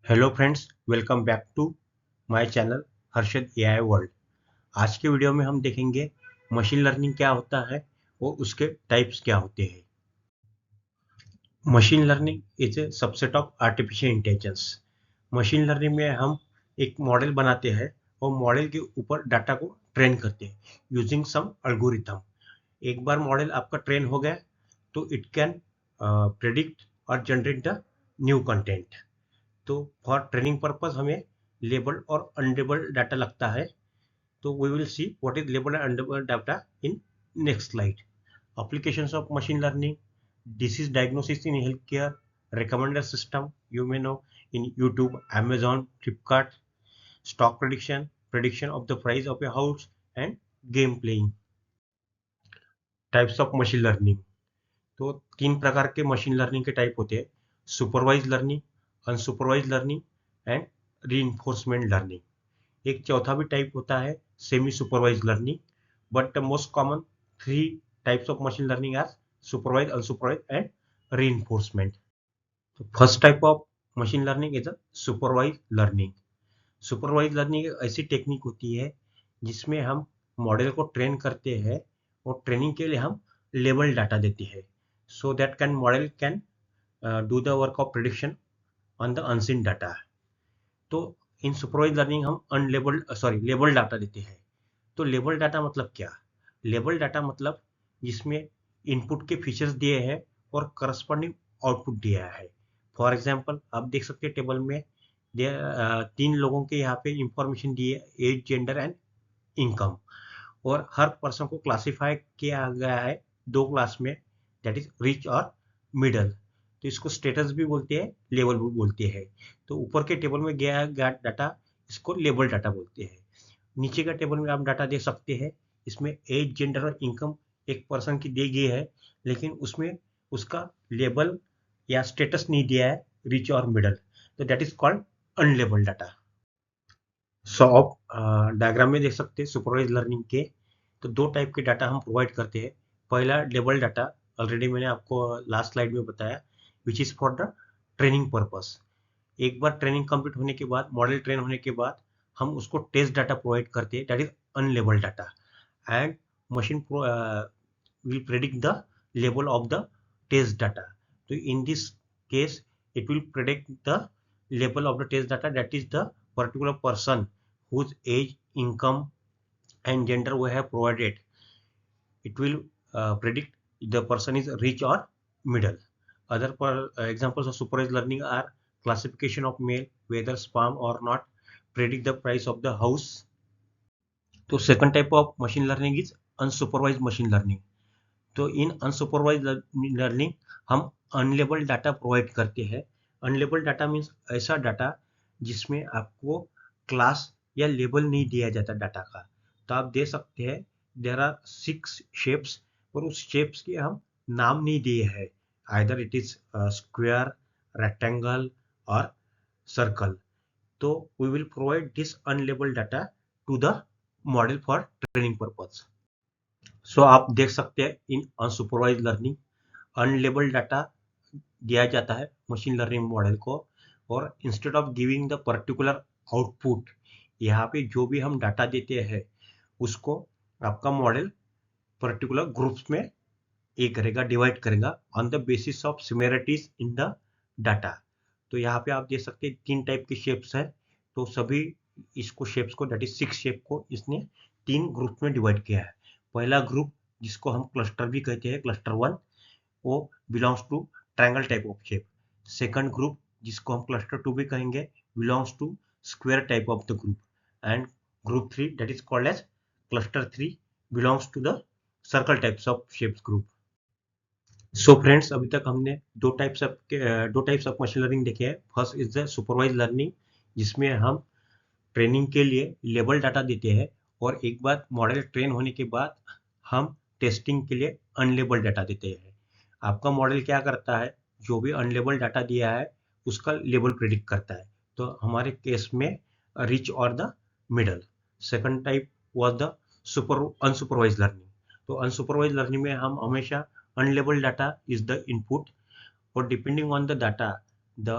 Hello friends, welcome back to my channel Harshad AI world. आज के video में हम देखेंगे मशीन लर्निंग क्या होता है और उसके टाइप्स क्या होते हैं। Machine learning is a subset of artificial intelligence. Machine learning में हम एक मॉडल बनाते हैं और मॉडल के ऊपर डाटा को ट्रेन करते हैं यूजिंग सम एल्गोरिथम। एक बार मॉडल आपका ट्रेन हो गया तो इट कैन प्रेडिक्ट और जनरेट द न्यू कंटेंट। तो फॉर ट्रेनिंग पर्पस हमें लेबल्ड और अनलेबल्ड डाटा लगता है। तो we will see what is labelled and unlabelled data in next slide. Applications of machine learning: disease diagnosis in healthcare, recommender system you may know in YouTube, Amazon, Flipkart, stock prediction, prediction of the price of a house, and game playing. Types of machine learning: तो तीन प्रकार के machine learning के type होते हैं: supervised learning, unsupervised learning and reinforcement learning. एक चौथा भी टाइप होता है semi supervised learning, but the most common three types of machine learning are supervised, unsupervised and reinforcement. तो first type of machine learning is a supervised learning. Supervised learning एक ऐसी technique होती है जिसमें हम मॉडल को ट्रेन करते हैं और ट्रेनिंग के लिए हम लेबल डाटा देते हैं so that can model can do the work of prediction on the unseen data. तो इन सुपरवाइज लर्निंग हम लेबल डाटा देते हैं। तो लेबल डाटा मतलब क्या? लेबल डाटा मतलब जिसमें इनपुट के फीचर्स दिए हैं और करस्पॉन्डिंग आउटपुट दिया है। फॉर एग्जांपल आप देख सकते हैं टेबल में तीन लोगों के यहाँ पे इंफॉर्मेशन दी है: एज, जेंडर एंड इनकम। और हर पर्सन को क्लासिफाई किया गया है दो क्लास में, दैट इज रिच और मिडल। तो इसको स्टेटस भी बोलते हैं, लेवल भी बोलते हैं। तो ऊपर के टेबल में गया डाटा, इसको लेबल डाटा बोलते हैं। नीचे का टेबल में आप डाटा देख सकते हैं, इसमें एज, जेंडर और इनकम एक पर्सन की दी गई है, लेकिन उसमें उसका लेबल या स्टेटस नहीं दिया है, रिच और मिडल। तो that is called unlabelled data. So आप डायग्राम में देख सकते हैं सुपरवाइज लर्निंग के तो दो टाइप के डाटा हम प्रोवाइड करते हैं। पहला लेबल डाटा, ऑलरेडी मैंने आपको लास्ट स्लाइड में बताया, which is for the training purpose. एक बार ट्रेनिंग कंप्लीट होने के बाद, मॉडल ट्रेन होने के बाद हम उसको टेस्ट डाटा प्रोवाइड करते हैं, that is unlabelled data. And machine will predict the label of the test data. So in this case it will predict the label of the test data, that is the particular person whose age, income and gender we have provided. It will predict the person is rich or middle. Other examples of supervised learning are classification of mail, whether spam or not, predict the price of the house. So second type of machine learning is unsupervised machine learning. तो इन unsupervised learning हम unlabelled data provide करते हैं। Unlabelled data means ऐसा data जिसमें आपको class या label नहीं दिया जाता डाटा का। तो आप दे सकते हैं देयर आर 6 शेप्स और उस शेप्स के हम नाम नहीं दिए हैं, either it is square, rectangle और सर्कल। तो we will provide this unlabelled data to the model for training purpose. So आप देख सकते हैं in unsupervised learning unlabelled data दिया जाता है मशीन लर्निंग मॉडल को, और instead of giving the particular output, यहाँ पे जो भी हम डाटा देते हैं उसको आपका मॉडल पर्टिकुलर ग्रुप्स में करेगा, डिवाइड करेगा on the basis of similarities in the data. तो यहाँ पे आप देख सकते हैं तीन टाइप के शेप्स है। तो सभी इसको शेप्स को, दैट इज 6 शेप को इसने तीन ग्रुप में डिवाइड किया है। पहला ग्रुप जिसको हम क्लस्टर भी कहते हैं, क्लस्टर 1, वो belongs to triangle type of shape. Second group जिसको हम क्लस्टर 2 भी कहेंगे, belongs to square type of the group. And group 3 that is called as cluster 3, belongs to the circle types of shapes group. So friends, अभी तक हमने दो types of machine learning देखे हैं। First is the supervise learning, जिसमें हम training के लिए लेबल डाटा देते हैं और एक बार मॉडल ट्रेन होने के बाद हम टेस्टिंग के लिए अनलेबल डाटा देते हैं। आपका मॉडल क्या करता है, जो भी अनलेबल डाटा दिया है उसका लेबल प्रिडिक्ट करता है। तो हमारे केस में रिच और the middle. Second type was the unsupervised learning. तो अनसुपरवाइज लर्निंग में हम हमेशा unlabelled data is the input, और depending on the data the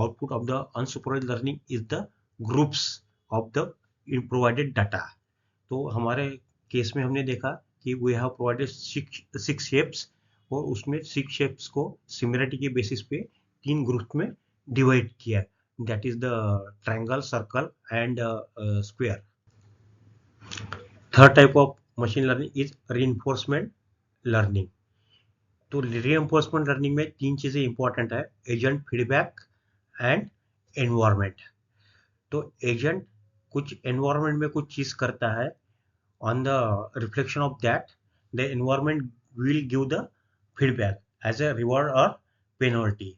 output of the unsupervised learning is the groups of the provided data. तो हमारे case में हमने देखा कि we have provided six shapes और उसमें सिक्स शेप्स को सिमिलरिटी के बेसिस पे 3 ग्रुप में डिवाइड किया, that is the triangle, circle and square. Third type of machine learning is reinforcement learning. तो रीइंफोर्समेंट लर्निंग में 3 चीजें इंपॉर्टेंट है, एजेंट, फीडबैक एंड एनवायरनमेंट. तो एजेंट कुछ एनवायरनमेंट में कुछ चीज करता है, on the reflection of that the environment will give the feedback as a reward or penalty.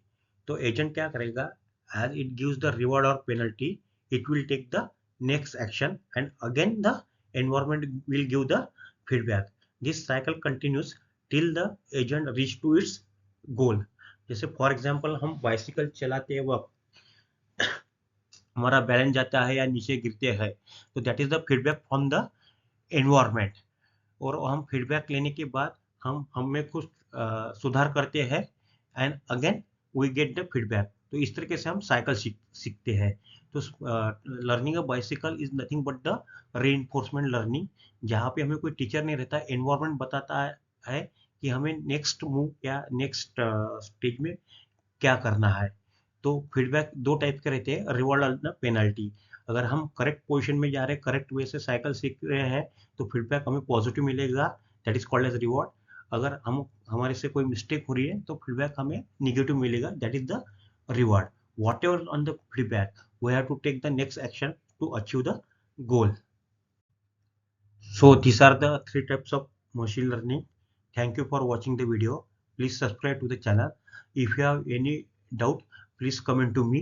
तो एजेंट क्या करेगा, as it gives the reward or penalty it will take the next action and again the environment will give the feedback. This cycle continues till the agent reach to its goal. जैसे for example हम bicycle चलाते वक्त हमारा balance जाता है या नीचे गिरते हैं, तो that is the feedback from the environment. और हम फीडबैक लेने के बाद हम हमें कुछ सुधार करते हैं and again we get the feedback. तो इस तरीके से हम साइकिल सीखते हैं. तो learning of bicycle is nothing but the reinforcement learning, जहाँ पे हमें कोई टीचर नहीं रहता, एनवायरनमेंट बताता है कि हमें नेक्स्ट मूव या नेक्स्ट स्टेज में क्या करना है. तो फीडबैक 2 टाइप के रहते हैं, रिवॉर्ड और पेनल्टी. अगर हम करेक्ट पोजीशन में जा रहे हैं, करेक्ट वे से साइकिल सीख रहे हैं, तो फीडबैक हमें पॉजिटिव मिलेगा, that is called as reward. अगर हमारे से कोई मिस्टेक हो रही है तो फीडबैक हमें निगेटिव मिलेगा, that is the reward. Whatever on the feedback we have to take the next action to achieve the goal. So these are the 3 types of machine learning. Thank you for watching the video. Please subscribe to the channel. If you have any doubt, please comment to me.